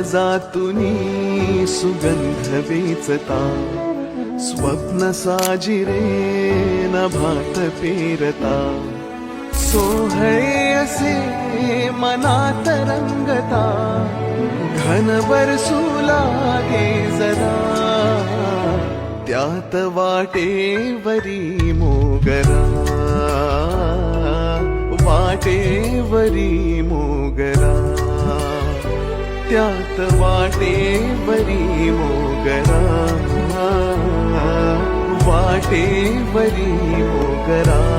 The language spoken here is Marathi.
काळजातुनी सुगंध वेचता, स्वप्न साजिरे नभात पेरता, सोहळे असे मनात रंगता, घन बरसू लागे जरा, त्यात वाटेवरी मोगरा, वाटेवरी मोगरा, त्यात वाटेवरी मोगरा, वाटेवरी मोगरा.